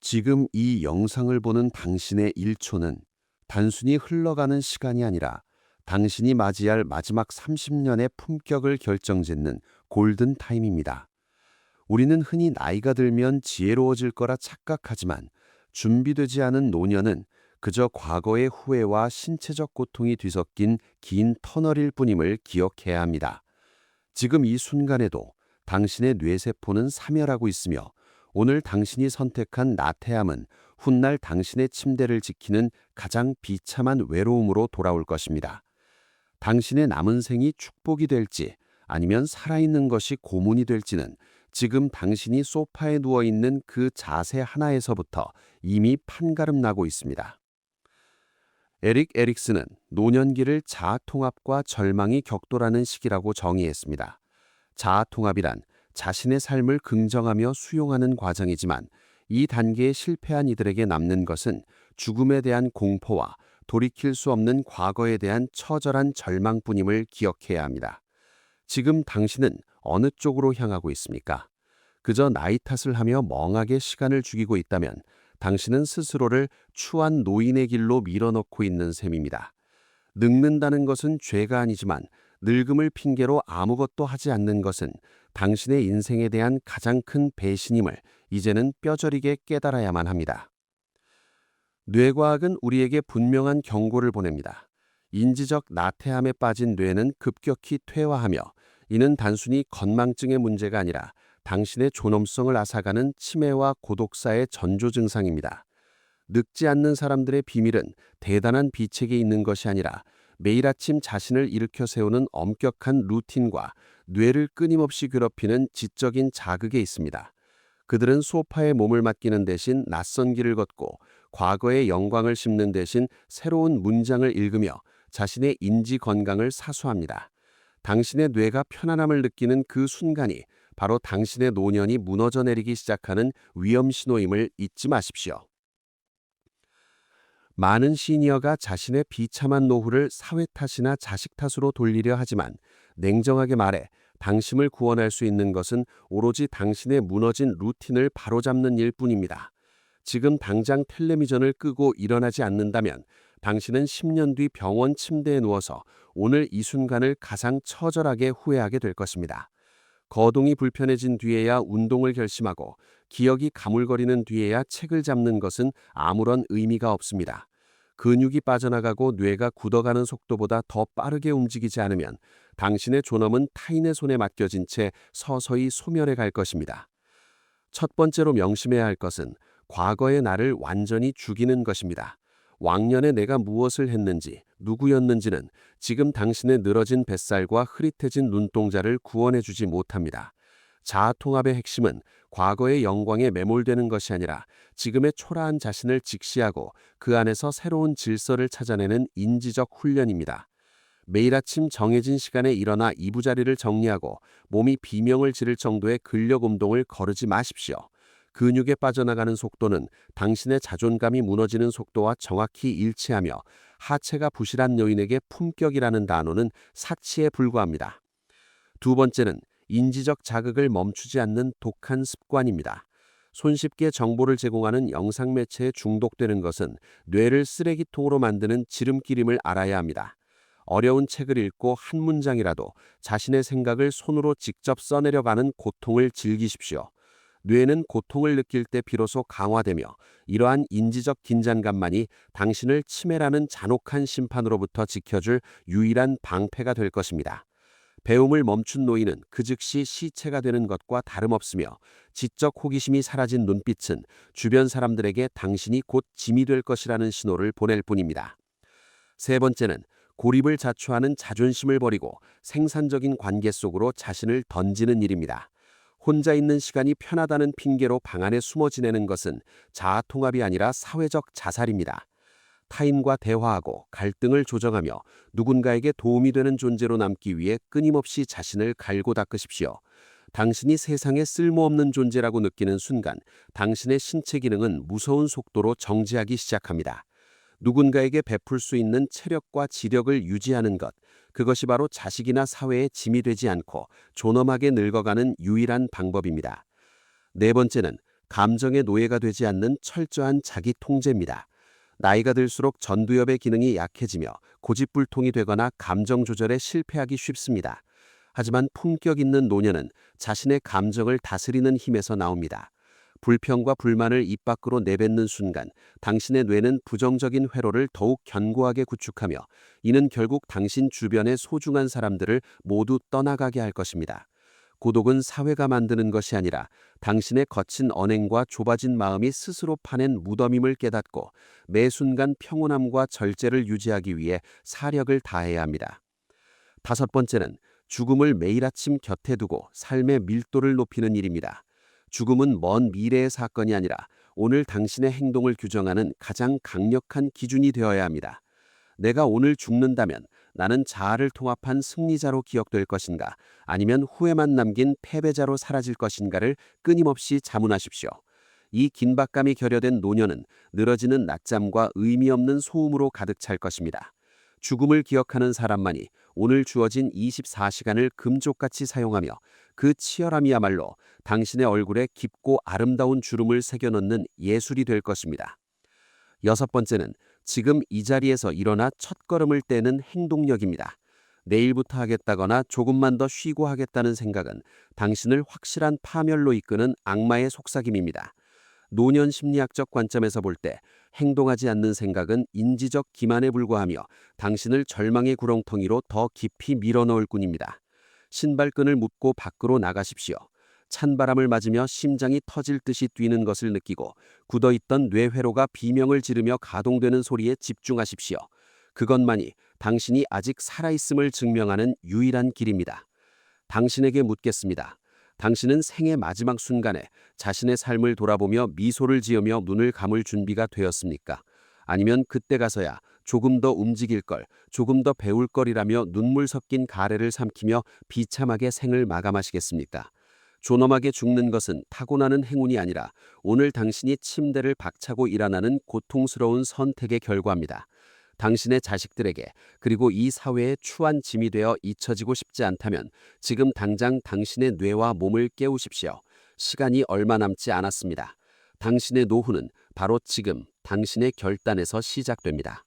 지금 이 영상을 보는 당신의 1초는 단순히 흘러가는 시간이 아니라 당신이 맞이할 마지막 30년의 품격을 결정짓는 골든 타임입니다. 우리는 흔히 나이가 들면 지혜로워질 거라 착각하지만 준비되지 않은 노년은 그저 과거의 후회와 신체적 고통이 뒤섞인 긴 터널일 뿐임을 기억해야 합니다. 지금 이 순간에도 당신의 뇌세포는 사멸하고 있으며 오늘 당신이 선택한 나태함은 훗날 당신의 침대를 지키는 가장 비참한 외로움으로 돌아올 것입니다. 당신의 남은 생이 축복이 될지 아니면 살아있는 것이 고문이 될지는 지금 당신이 소파에 누워있는 그 자세 하나에서부터 이미 판가름 나고 있습니다. 에릭 에릭슨은 노년기를 자아통합과 절망이 격돌하는 시기라고 정의했습니다. 자아통합이란 자신의 삶을 긍정하며 수용하는 과정이지만 이 단계에 실패한 이들에게 남는 것은 죽음에 대한 공포와 돌이킬 수 없는 과거에 대한 처절한 절망뿐임을 기억해야 합니다. 지금 당신은 어느 쪽으로 향하고 있습니까? 그저 나이 탓을 하며 멍하게 시간을 죽이고 있다면 당신은 스스로를 추한 노인의 길로 밀어넣고 있는 셈입니다. 늙는다는 것은 죄가 아니지만 늙음을 핑계로 아무것도 하지 않는 것은 당신의 인생에 대한 가장 큰 배신임을 이제는 뼈저리게 깨달아야만 합니다. 뇌과학은 우리에게 분명한 경고를 보냅니다. 인지적 나태함에 빠진 뇌는 급격히 퇴화하며 이는 단순히 건망증의 문제가 아니라 당신의 존엄성을 앗아가는 치매와 고독사의 전조 증상입니다. 늙지 않는 사람들의 비밀은 대단한 비책에 있는 것이 아니라 매일 아침 자신을 일으켜 세우는 엄격한 루틴과 뇌를 끊임없이 괴롭히는 지적인 자극에 있습니다. 그들은 소파에 몸을 맡기는 대신 낯선 길을 걷고 과거의 영광을 심는 대신 새로운 문장을 읽으며 자신의 인지 건강을 사수합니다. 당신의 뇌가 편안함을 느끼는 그 순간이 바로 당신의 노년이 무너져 내리기 시작하는 위험 신호임을 잊지 마십시오. 많은 시니어가 자신의 비참한 노후를 사회 탓이나 자식 탓으로 돌리려 하지만 냉정하게 말해 당신을 구원할 수 있는 것은 오로지 당신의 무너진 루틴을 바로잡는 일뿐입니다. 지금 당장 텔레비전을 끄고 일어나지 않는다면 당신은 10년 뒤 병원 침대에 누워서 오늘 이 순간을 가장 처절하게 후회하게 될 것입니다. 거동이 불편해진 뒤에야 운동을 결심하고 기억이 가물거리는 뒤에야 책을 잡는 것은 아무런 의미가 없습니다. 근육이 빠져나가고 뇌가 굳어가는 속도보다 더 빠르게 움직이지 않으면 당신의 존엄은 타인의 손에 맡겨진 채 서서히 소멸해 갈 것입니다. 첫 번째로 명심해야 할 것은 과거의 나를 완전히 죽이는 것입니다. 왕년에 내가 무엇을 했는지, 누구였는지는 지금 당신의 늘어진 뱃살과 흐릿해진 눈동자를 구원해주지 못합니다. 자아통합의 핵심은 과거의 영광에 매몰되는 것이 아니라 지금의 초라한 자신을 직시하고 그 안에서 새로운 질서를 찾아내는 인지적 훈련입니다. 매일 아침 정해진 시간에 일어나 이부자리를 정리하고 몸이 비명을 지를 정도의 근력 운동을 거르지 마십시오. 근육에 빠져나가는 속도는 당신의 자존감이 무너지는 속도와 정확히 일치하며 하체가 부실한 여인에게 품격이라는 단어는 사치에 불과합니다. 두 번째는 인지적 자극을 멈추지 않는 독한 습관입니다. 손쉽게 정보를 제공하는 영상 매체에 중독되는 것은 뇌를 쓰레기통으로 만드는 지름길임을 알아야 합니다. 어려운 책을 읽고 한 문장이라도 자신의 생각을 손으로 직접 써내려가는 고통을 즐기십시오. 뇌는 고통을 느낄 때 비로소 강화되며 이러한 인지적 긴장감만이 당신을 치매라는 잔혹한 심판으로부터 지켜줄 유일한 방패가 될 것입니다. 배움을 멈춘 노인은 그 즉시 시체가 되는 것과 다름없으며 지적 호기심이 사라진 눈빛은 주변 사람들에게 당신이 곧 짐이 될 것이라는 신호를 보낼 뿐입니다. 세 번째는 고립을 자초하는 자존심을 버리고 생산적인 관계 속으로 자신을 던지는 일입니다. 혼자 있는 시간이 편하다는 핑계로 방 안에 숨어 지내는 것은 자아통합이 아니라 사회적 자살입니다. 타인과 대화하고 갈등을 조정하며 누군가에게 도움이 되는 존재로 남기 위해 끊임없이 자신을 갈고 닦으십시오. 당신이 세상에 쓸모없는 존재라고 느끼는 순간 당신의 신체 기능은 무서운 속도로 정지하기 시작합니다. 누군가에게 베풀 수 있는 체력과 지력을 유지하는 것, 그것이 바로 자식이나 사회에 짐이 되지 않고 존엄하게 늙어가는 유일한 방법입니다. 네 번째는 감정의 노예가 되지 않는 철저한 자기 통제입니다. 나이가 들수록 전두엽의 기능이 약해지며 고집불통이 되거나 감정 조절에 실패하기 쉽습니다. 하지만 품격 있는 노년은 자신의 감정을 다스리는 힘에서 나옵니다. 불평과 불만을 입 밖으로 내뱉는 순간 당신의 뇌는 부정적인 회로를 더욱 견고하게 구축하며 이는 결국 당신 주변의 소중한 사람들을 모두 떠나가게 할 것입니다. 고독은 사회가 만드는 것이 아니라 당신의 거친 언행과 좁아진 마음이 스스로 파낸 무덤임을 깨닫고 매 순간 평온함과 절제를 유지하기 위해 사력을 다해야 합니다. 다섯 번째는 죽음을 매일 아침 곁에 두고 삶의 밀도를 높이는 일입니다. 죽음은 먼 미래의 사건이 아니라 오늘 당신의 행동을 규정하는 가장 강력한 기준이 되어야 합니다. 내가 오늘 죽는다면 나는 자아를 통합한 승리자로 기억될 것인가, 아니면 후회만 남긴 패배자로 사라질 것인가를 끊임없이 자문하십시오. 이 긴박감이 결여된 노년은 늘어지는 낮잠과 의미 없는 소음으로 가득 찰 것입니다. 죽음을 기억하는 사람만이 오늘 주어진 24시간을 금쪽같이 사용하며 그 치열함이야말로 당신의 얼굴에 깊고 아름다운 주름을 새겨넣는 예술이 될 것입니다. 여섯 번째는 지금 이 자리에서 일어나 첫걸음을 떼는 행동력입니다. 내일부터 하겠다거나 조금만 더 쉬고 하겠다는 생각은 당신을 확실한 파멸로 이끄는 악마의 속삭임입니다. 노년 심리학적 관점에서 볼 때 행동하지 않는 생각은 인지적 기만에 불과하며 당신을 절망의 구렁텅이로 더 깊이 밀어넣을 뿐입니다. 신발끈을 묶고 밖으로 나가십시오. 찬바람을 맞으며 심장이 터질 듯이 뛰는 것을 느끼고 굳어있던 뇌회로가 비명을 지르며 가동되는 소리에 집중하십시오. 그것만이 당신이 아직 살아있음을 증명하는 유일한 길입니다. 당신에게 묻겠습니다. 당신은 생의 마지막 순간에 자신의 삶을 돌아보며 미소를 지으며 눈을 감을 준비가 되었습니까? 아니면 그때 가서야 조금 더 움직일 걸, 조금 더 배울 걸이라며 눈물 섞인 가래를 삼키며 비참하게 생을 마감하시겠습니까? 존엄하게 죽는 것은 타고나는 행운이 아니라 오늘 당신이 침대를 박차고 일어나는 고통스러운 선택의 결과입니다. 당신의 자식들에게 그리고 이 사회의 추한 짐이 되어 잊혀지고 싶지 않다면 지금 당장 당신의 뇌와 몸을 깨우십시오. 시간이 얼마 남지 않았습니다. 당신의 노후는 바로 지금 당신의 결단에서 시작됩니다.